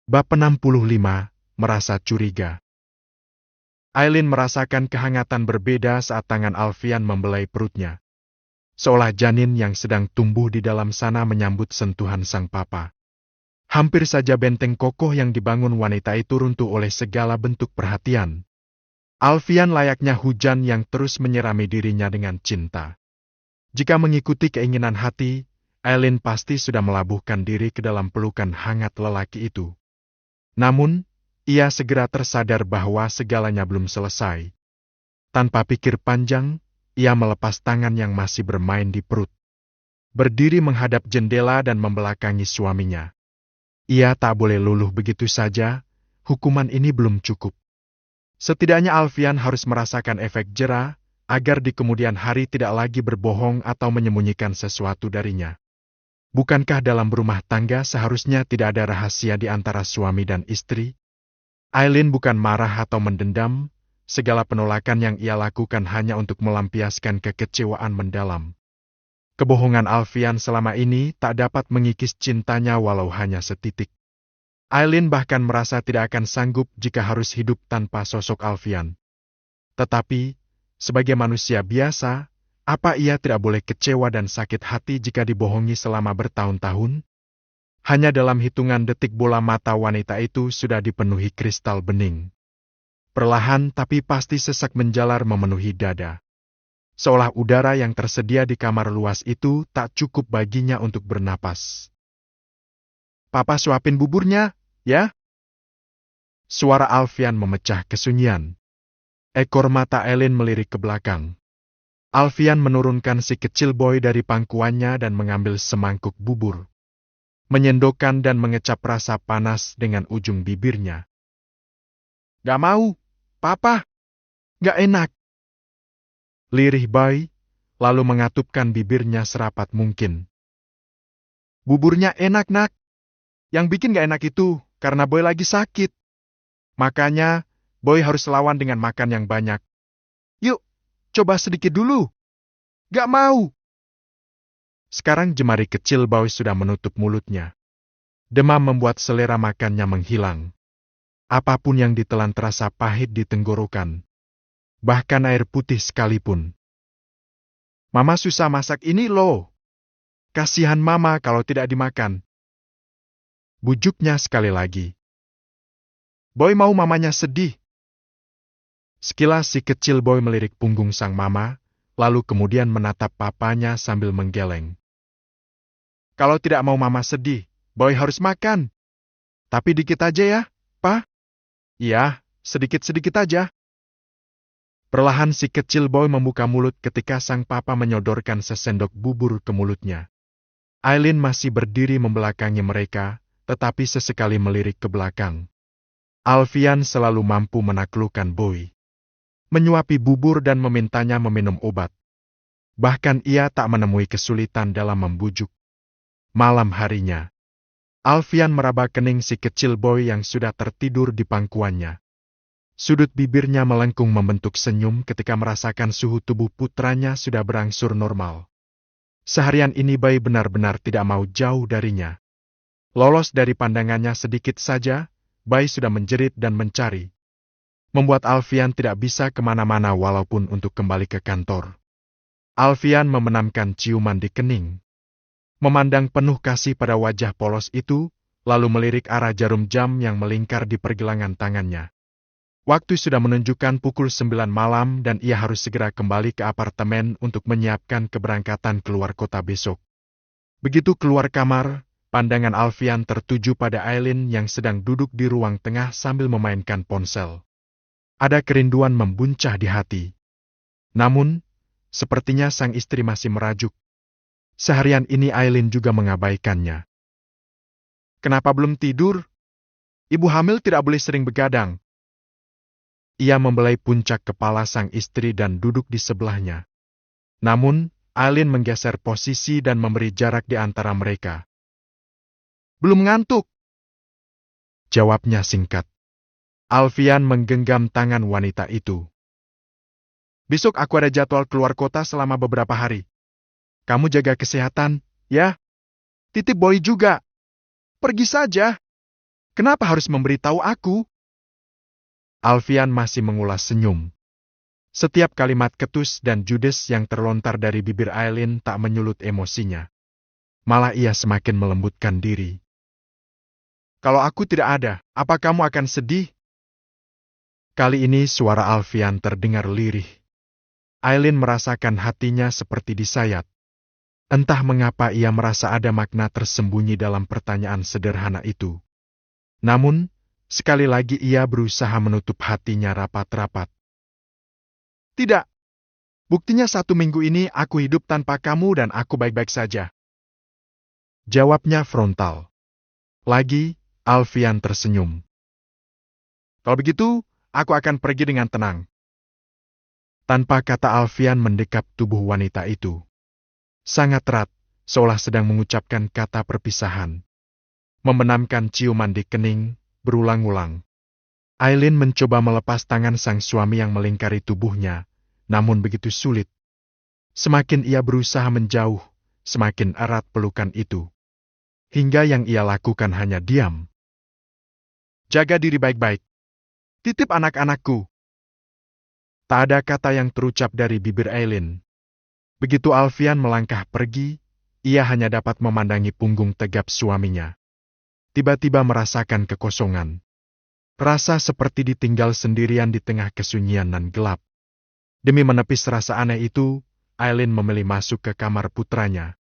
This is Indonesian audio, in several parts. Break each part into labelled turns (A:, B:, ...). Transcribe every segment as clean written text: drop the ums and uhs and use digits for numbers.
A: Bab 65, merasa curiga. Aileen merasakan kehangatan berbeda saat tangan Alfian membelai perutnya. Seolah janin yang sedang tumbuh di dalam sana menyambut sentuhan sang papa. Hampir saja benteng kokoh yang dibangun wanita itu runtuh oleh segala bentuk perhatian. Alfian layaknya hujan yang terus menyirami dirinya dengan cinta. Jika mengikuti keinginan hati, Aileen pasti sudah melabuhkan diri ke dalam pelukan hangat lelaki itu. Namun, ia segera tersadar bahwa segalanya belum selesai. Tanpa pikir panjang, ia melepas tangan yang masih bermain di perut. Berdiri menghadap jendela dan membelakangi suaminya. Ia tak boleh luluh begitu saja, hukuman ini belum cukup. Setidaknya Alfian harus merasakan efek jera, agar di kemudian hari tidak lagi berbohong atau menyembunyikan sesuatu darinya. Bukankah dalam rumah tangga seharusnya tidak ada rahasia di antara suami dan istri? Aileen bukan marah atau mendendam, segala penolakan yang ia lakukan hanya untuk melampiaskan kekecewaan mendalam. Kebohongan Alfian selama ini tak dapat mengikis cintanya walau hanya setitik. Aileen bahkan merasa tidak akan sanggup jika harus hidup tanpa sosok Alfian. Tetapi, sebagai manusia biasa, apa ia tidak boleh kecewa dan sakit hati jika dibohongi selama bertahun-tahun? Hanya dalam hitungan detik bola mata wanita itu sudah dipenuhi kristal bening. Perlahan tapi pasti sesak menjalar memenuhi dada. Seolah udara yang tersedia di kamar luas itu tak cukup baginya untuk bernapas. "Papa suapin buburnya, ya?" Suara Alfian memecah kesunyian. Ekor mata Aileen melirik ke belakang. Alfian menurunkan si kecil boy dari pangkuannya dan mengambil semangkuk bubur. Menyendokkan dan mengecap rasa panas dengan ujung bibirnya. "Gak mau, Papa. Gak enak." Lirih bayi, lalu mengatupkan bibirnya serapat mungkin. "Buburnya enak, Nak. Yang bikin gak enak itu karena Boy lagi sakit. Makanya, Boy harus lawan dengan makan yang banyak. Yuk, coba sedikit dulu." "Gak mau." Sekarang jemari kecil Boy sudah menutup mulutnya. Demam membuat selera makannya menghilang. Apapun yang ditelan terasa pahit di tenggorokan. Bahkan air putih sekalipun. "Mama susah masak ini loh. Kasihan Mama kalau tidak dimakan." Bujuknya sekali lagi. "Boy mau mamanya sedih." Sekilas si kecil Boy melirik punggung sang mama, lalu kemudian menatap papanya sambil menggeleng. "Kalau tidak mau Mama sedih, Boy harus makan. Tapi dikit aja ya, Pa?" "Iya, sedikit-sedikit aja." Perlahan si kecil Boy membuka mulut ketika sang papa menyodorkan sesendok bubur ke mulutnya. Aileen masih berdiri membelakangi mereka, tetapi sesekali melirik ke belakang. Alfian selalu mampu menaklukkan Boy. Menyuapi bubur dan memintanya meminum obat. Bahkan ia tak menemui kesulitan dalam membujuk. Malam harinya, Alfian meraba kening si kecil Boy yang sudah tertidur di pangkuannya. Sudut bibirnya melengkung membentuk senyum ketika merasakan suhu tubuh putranya sudah berangsur normal. Seharian ini Boy benar-benar tidak mau jauh darinya. Lolos dari pandangannya sedikit saja, Boy sudah menjerit dan mencari. Membuat Alfian tidak bisa kemana-mana walaupun untuk kembali ke kantor. Alfian memenamkan ciuman di kening. Memandang penuh kasih pada wajah polos itu, lalu melirik arah jarum jam yang melingkar di pergelangan tangannya. Waktu sudah menunjukkan pukul 9 malam dan ia harus segera kembali ke apartemen untuk menyiapkan keberangkatan keluar kota besok. Begitu keluar kamar, pandangan Alfian tertuju pada Aileen yang sedang duduk di ruang tengah sambil memainkan ponsel. Ada kerinduan membuncah di hati. Namun, sepertinya sang istri masih merajuk. Seharian ini Aileen juga mengabaikannya. "Kenapa belum tidur? Ibu hamil tidak boleh sering begadang." Ia membelai puncak kepala sang istri dan duduk di sebelahnya. Namun, Aileen menggeser posisi dan memberi jarak di antara mereka. "Belum ngantuk?" Jawabnya singkat. Alfian menggenggam tangan wanita itu. "Besok aku ada jadwal keluar kota selama beberapa hari. Kamu jaga kesehatan, ya? Titip Boy juga. Pergi saja." Kenapa harus memberitahu aku? Alfian masih mengulas senyum. Setiap kalimat ketus dan judes yang terlontar dari bibir Aileen tak menyulut emosinya. Malah ia semakin melembutkan diri. Kalau aku tidak ada, apa kamu akan sedih? Kali ini suara Alfian terdengar lirih. Aileen merasakan hatinya seperti disayat. Entah mengapa ia merasa ada makna tersembunyi dalam pertanyaan sederhana itu. Namun, sekali lagi ia berusaha menutup hatinya rapat-rapat. Tidak. Buktinya 1 minggu ini aku hidup tanpa kamu dan aku baik-baik saja. Jawabnya frontal. Lagi, Alfian tersenyum. Kalau begitu, aku akan pergi dengan tenang. Tanpa kata Alfian mendekap tubuh wanita itu. Sangat erat, seolah sedang mengucapkan kata perpisahan. Membenamkan ciuman di kening, berulang-ulang. Aileen mencoba melepas tangan sang suami yang melingkari tubuhnya, namun begitu sulit. Semakin ia berusaha menjauh, semakin erat pelukan itu. Hingga yang ia lakukan hanya diam. Jaga diri baik-baik. Titip anak-anakku. Tak ada kata yang terucap dari bibir Aileen. Begitu Alfian melangkah pergi, ia hanya dapat memandangi punggung tegap suaminya. Tiba-tiba merasakan kekosongan. Rasa seperti ditinggal sendirian di tengah kesunyian dan gelap. Demi menepis rasa aneh itu, Aileen memilih masuk ke kamar putranya.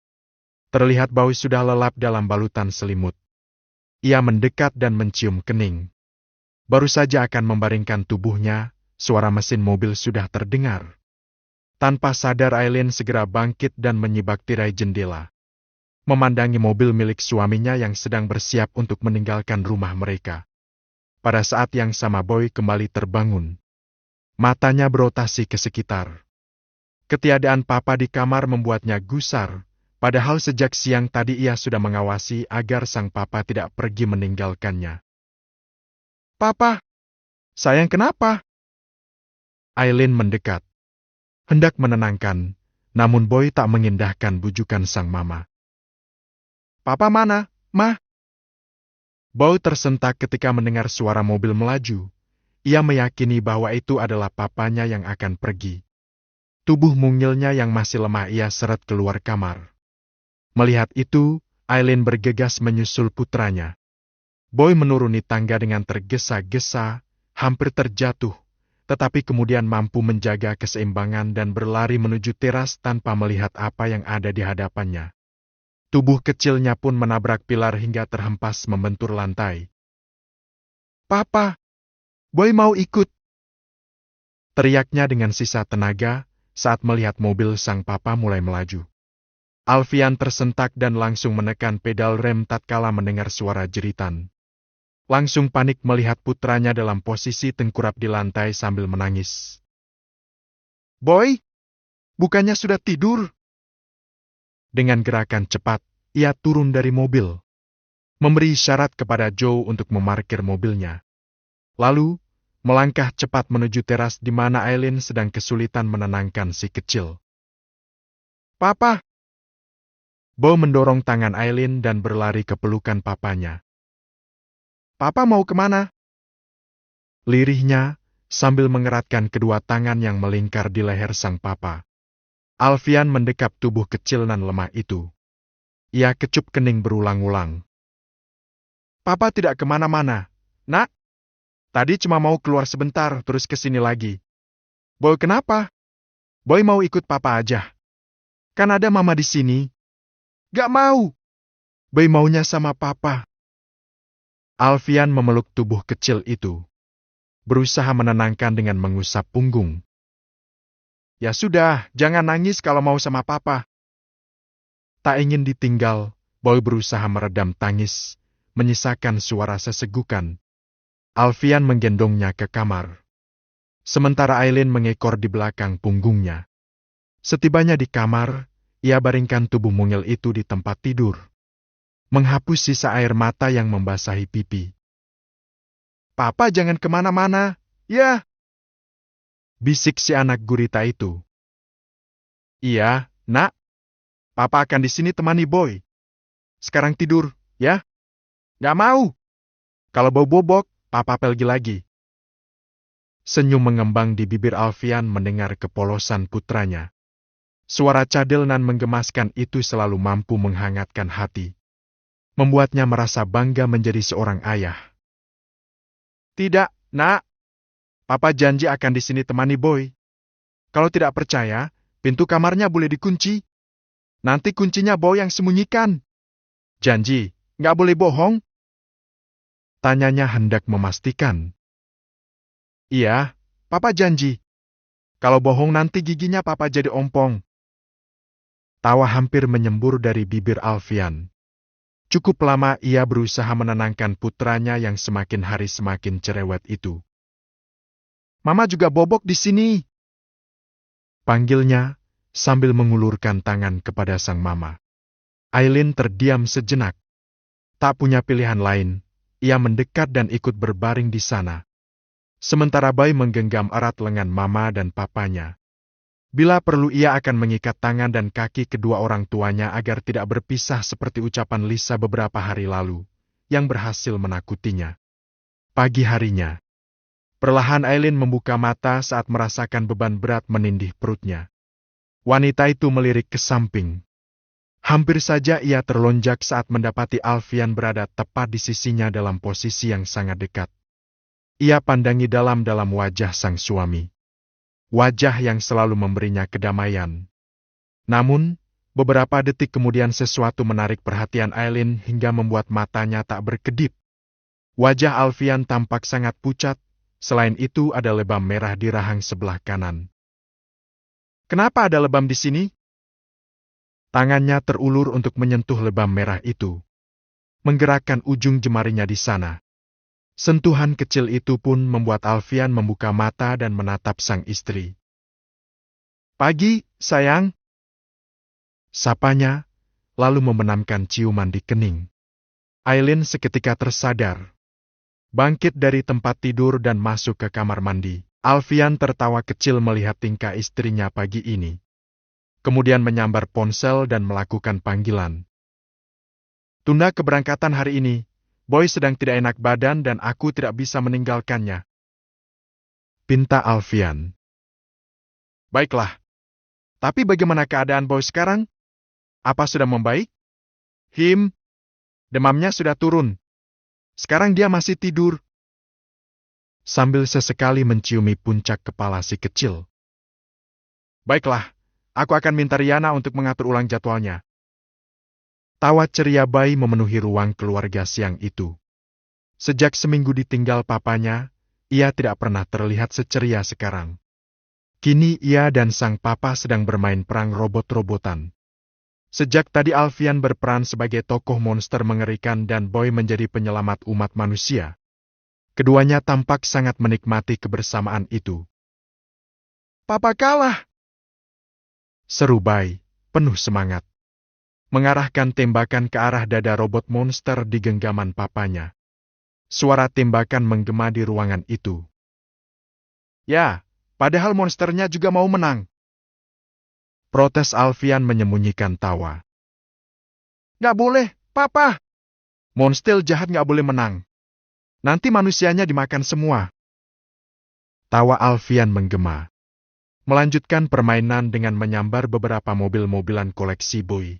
A: Terlihat Boy sudah lelap dalam balutan selimut. Ia mendekat dan mencium kening. Baru saja akan membaringkan tubuhnya, suara mesin mobil sudah terdengar. Tanpa sadar Aileen segera bangkit dan menyibak tirai jendela. Memandangi mobil milik suaminya yang sedang bersiap untuk meninggalkan rumah mereka. Pada saat yang sama Boy kembali terbangun. Matanya berotasi ke sekitar. Ketiadaan papa di kamar membuatnya gusar, padahal sejak siang tadi ia sudah mengawasi agar sang papa tidak pergi meninggalkannya. Papa, sayang kenapa? Aileen mendekat. Hendak menenangkan, namun Boy tak mengindahkan bujukan sang mama. Papa mana, Ma? Boy tersentak ketika mendengar suara mobil melaju. Ia meyakini bahwa itu adalah papanya yang akan pergi. Tubuh mungilnya yang masih lemah ia seret keluar kamar. Melihat itu, Aileen bergegas menyusul putranya. Boy menuruni tangga dengan tergesa-gesa, hampir terjatuh, tetapi kemudian mampu menjaga keseimbangan dan berlari menuju teras tanpa melihat apa yang ada di hadapannya. Tubuh kecilnya pun menabrak pilar hingga terhempas membentur lantai. Papa, Boy mau ikut. Teriaknya dengan sisa tenaga saat melihat mobil sang papa mulai melaju. Alfian tersentak dan langsung menekan pedal rem tatkala mendengar suara jeritan. Langsung panik melihat putranya dalam posisi tengkurap di lantai sambil menangis. Boy, bukannya sudah tidur? Dengan gerakan cepat, ia turun dari mobil. Memberi isyarat kepada Joe untuk memarkir mobilnya. Lalu, melangkah cepat menuju teras di mana Aileen sedang kesulitan menenangkan si kecil. Papa! Bo mendorong tangan Aileen dan berlari ke pelukan papanya. Papa mau kemana? Lirihnya, sambil mengeratkan kedua tangan yang melingkar di leher sang papa. Alfian mendekap tubuh kecil dan lemah itu. Ia kecup kening berulang-ulang. Papa tidak kemana-mana, Nak. Tadi cuma mau keluar sebentar terus ke sini lagi. Boy kenapa? Boy mau ikut papa aja. Kan ada mama di sini. Gak mau. Boy maunya sama papa. Alfian memeluk tubuh kecil itu. Berusaha menenangkan dengan mengusap punggung. Ya sudah, jangan nangis kalau mau sama papa. Tak ingin ditinggal, Boy berusaha meredam tangis, menyisakan suara sesegukan. Alfian menggendongnya ke kamar. Sementara Aileen mengekor di belakang punggungnya. Setibanya di kamar, ia baringkan tubuh mungil itu di tempat tidur. Menghapus sisa air mata yang membasahi pipi. Papa jangan kemana-mana, ya. Bisik si anak gurita itu. Iya, Nak. Papa akan di sini temani Boy. Sekarang tidur, ya? Gak mau. Kalau bau bobok, papa pergi lagi. Senyum mengembang di bibir Alfian mendengar kepolosan putranya. Suara cadel nan menggemaskan itu selalu mampu menghangatkan hati. Membuatnya merasa bangga menjadi seorang ayah. Tidak, nak. Papa janji akan di sini temani Boy. Kalau tidak percaya, pintu kamarnya boleh dikunci. Nanti kuncinya Boy yang sembunyikan. Janji, nggak boleh bohong? Tanyanya hendak memastikan. Iya, papa janji. Kalau bohong nanti giginya papa jadi ompong. Tawa hampir menyembur dari bibir Alfian. Cukup lama ia berusaha menenangkan putranya yang semakin hari semakin cerewet itu. Mama juga bobok di sini. Panggilnya sambil mengulurkan tangan kepada sang mama. Aileen terdiam sejenak. Tak punya pilihan lain, ia mendekat dan ikut berbaring di sana. Sementara Boy menggenggam erat lengan mama dan papanya. Bila perlu ia akan mengikat tangan dan kaki kedua orang tuanya agar tidak berpisah seperti ucapan Lisa beberapa hari lalu, yang berhasil menakutinya. Pagi harinya, perlahan Aileen membuka mata saat merasakan beban berat menindih perutnya. Wanita itu melirik ke samping. Hampir saja ia terlonjak saat mendapati Alfian berada tepat di sisinya dalam posisi yang sangat dekat. Ia pandangi dalam-dalam wajah sang suami. Wajah yang selalu memberinya kedamaian. Namun, beberapa detik kemudian sesuatu menarik perhatian Aileen hingga membuat matanya tak berkedip. Wajah Alfian tampak sangat pucat, selain itu ada lebam merah di rahang sebelah kanan. Kenapa ada lebam di sini? Tangannya terulur untuk menyentuh lebam merah itu. Menggerakkan ujung jemarinya di sana. Sentuhan kecil itu pun membuat Alfian membuka mata dan menatap sang istri. Pagi, sayang. Sapanya, lalu membenamkan ciuman di kening. Aileen seketika tersadar. Bangkit dari tempat tidur dan masuk ke kamar mandi. Alfian tertawa kecil melihat tingkah istrinya pagi ini. Kemudian menyambar ponsel dan melakukan panggilan. Tunda keberangkatan hari ini. Boy sedang tidak enak badan dan aku tidak bisa meninggalkannya. Pinta Alfian. Baiklah. Tapi bagaimana keadaan Boy sekarang? Apa sudah membaik? Demamnya sudah turun. Sekarang dia masih tidur. Sambil sesekali menciumi puncak kepala si kecil. Baiklah, aku akan minta Riana untuk mengatur ulang jadwalnya. Tawa ceria Boy memenuhi ruang keluarga siang itu. Sejak seminggu ditinggal papanya, ia tidak pernah terlihat seceria sekarang. Kini ia dan sang papa sedang bermain perang robot-robotan. Sejak tadi Alfian berperan sebagai tokoh monster mengerikan dan Boy menjadi penyelamat umat manusia. Keduanya tampak sangat menikmati kebersamaan itu. Papa kalah! Seru Boy, penuh semangat. Mengarahkan tembakan ke arah dada robot monster di genggaman papanya. Suara tembakan menggema di ruangan itu. Ya, padahal monsternya juga mau menang. Protes Alfian menyembunyikan tawa. Nggak boleh, Papa. Monster jahat nggak boleh menang. Nanti manusianya dimakan semua. Tawa Alfian menggema. Melanjutkan permainan dengan menyambar beberapa mobil-mobilan koleksi Boy.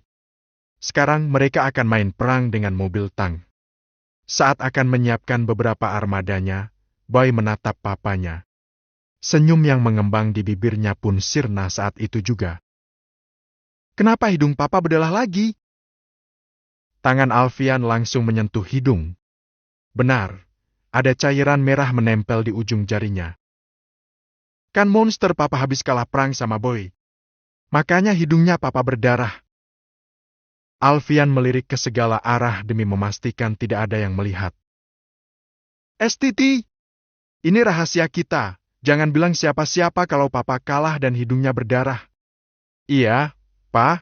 A: Sekarang mereka akan main perang dengan mobil tank. Saat akan menyiapkan beberapa armadanya, Boy menatap papanya. Senyum yang mengembang di bibirnya pun sirna saat itu juga. Kenapa hidung papa berdarah lagi? Tangan Alfian langsung menyentuh hidung. Benar, ada cairan merah menempel di ujung jarinya. Kan monster papa habis kalah perang sama Boy. Makanya hidungnya papa berdarah. Alfian melirik ke segala arah demi memastikan tidak ada yang melihat. STT, ini rahasia kita. Jangan bilang siapa-siapa kalau papa kalah dan hidungnya berdarah. Iya, Pa.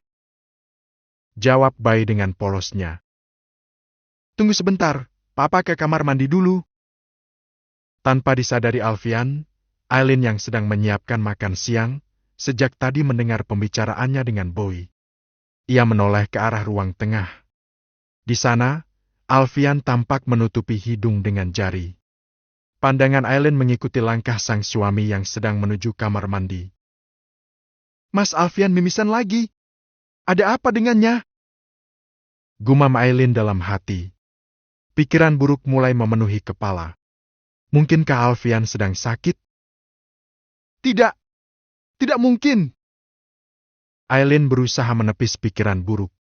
A: Jawab Boy dengan polosnya. Tunggu sebentar, papa ke kamar mandi dulu. Tanpa disadari Alfian, Aileen yang sedang menyiapkan makan siang, sejak tadi mendengar pembicaraannya dengan Boy. Ia menoleh ke arah ruang tengah. Di sana, Alfian tampak menutupi hidung dengan jari. Pandangan Aileen mengikuti langkah sang suami yang sedang menuju kamar mandi. Mas Alfian mimisan lagi. Ada apa dengannya? Gumam Aileen dalam hati. Pikiran buruk mulai memenuhi kepala. Mungkinkah Alfian sedang sakit? Tidak, tidak mungkin. Aileen berusaha menepis pikiran buruk.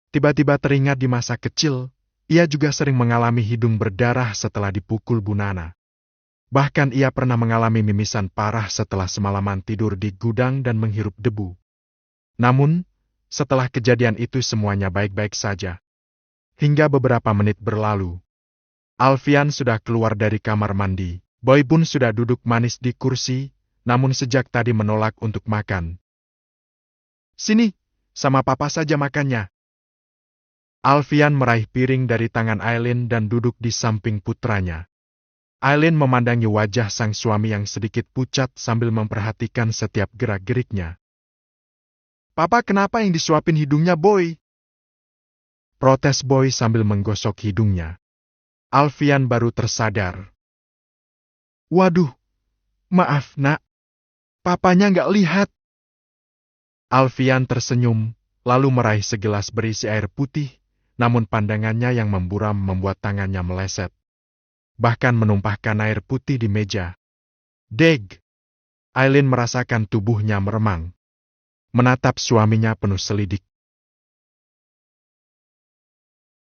A: Tiba-tiba teringat di masa kecil, ia juga sering mengalami hidung berdarah setelah dipukul Bu Nana. Bahkan ia pernah mengalami mimisan parah setelah semalaman tidur di gudang dan menghirup debu. Namun, setelah kejadian itu semuanya baik-baik saja. Hingga beberapa menit berlalu. Alfian sudah keluar dari kamar mandi. Boy pun sudah duduk manis di kursi, namun sejak tadi menolak untuk makan. Sini, sama papa saja makannya. Alfian meraih piring dari tangan Aileen dan duduk di samping putranya. Aileen memandangi wajah sang suami yang sedikit pucat sambil memperhatikan setiap gerak-geriknya. Papa kenapa yang disuapin hidungnya Boy? Protes Boy sambil menggosok hidungnya. Alfian baru tersadar. Waduh, maaf nak. Papanya nggak lihat. Alfian tersenyum, lalu meraih segelas berisi air putih, namun pandangannya yang memburam membuat tangannya meleset. Bahkan menumpahkan air putih di meja. Deg! Aileen merasakan tubuhnya meremang. Menatap suaminya penuh selidik.